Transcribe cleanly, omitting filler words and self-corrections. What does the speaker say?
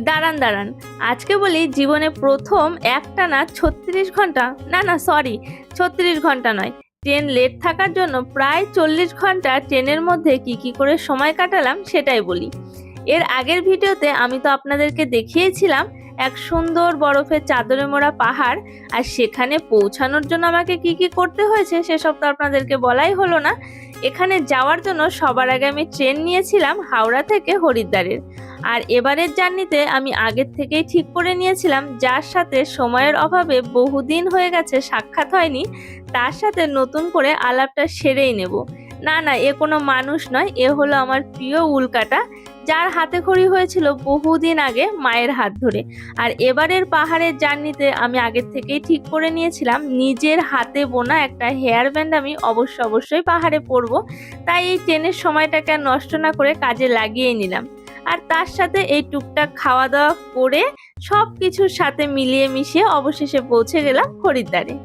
দাঁড়ান দাঁড়ান, আজকে বলি জীবনে প্রথম একটানা 36 ঘন্টা, না সরি, 36 ঘন্টা নয়, ট্রেন লেট থাকার জন্য প্রায় 40 ঘন্টা ট্রেনের মধ্যে কি কি করে সময় কাটালাম সেটাই বলি। এর আগের ভিডিওতে আমি তো আপনাদেরকে দেখিয়েছিলাম এক সুন্দর বরফের চাদরে মোড়া পাহাড়, আর সেখানে পৌঁছানোর জন্য আমাকে কি কি করতে হয়েছে সেসব তো আপনাদেরকে বলাই হলো না। এখানে যাওয়ার জন্য সবার আগে আমি ট্রেন নিয়েছিলাম হাওড়া থেকে হরিদ্বারের। আর এবারের জার্নিতে আমি আগের থেকেই ঠিক করে নিয়েছিলাম যার সাথে সময়ের অভাবে বহুদিন হয়ে গেছে সাক্ষাৎ হয়নি, তার সাথে নতুন করে আলাপটা সেরেই নেব। না, এ কোনো মানুষ নয়, এ হলো আমার প্রিয় উল্কাটা, যার হাতে খড়ি হয়েছিল বহুদিন আগে মায়ের হাত ধরে। আর এবারের পাহাড়ের জার্নিতে আমি আগের থেকেই ঠিক করে নিয়েছিলাম নিজের হাতে বোনা একটা হেয়ার ব্যান্ড আমি অবশ্যই পাহাড়ে পরবো। তাই এই ট্রেনের সময়টাকে আর নষ্ট না করে কাজে লাগিয়ে নিলাম। আর তার সাথে এই টুকটাক খাওয়া দাওয়া করে সব কিছুর সাথে মিলিয়ে মিশিয়ে অবশেষে পৌঁছে গেলাম হরিদ্বারে।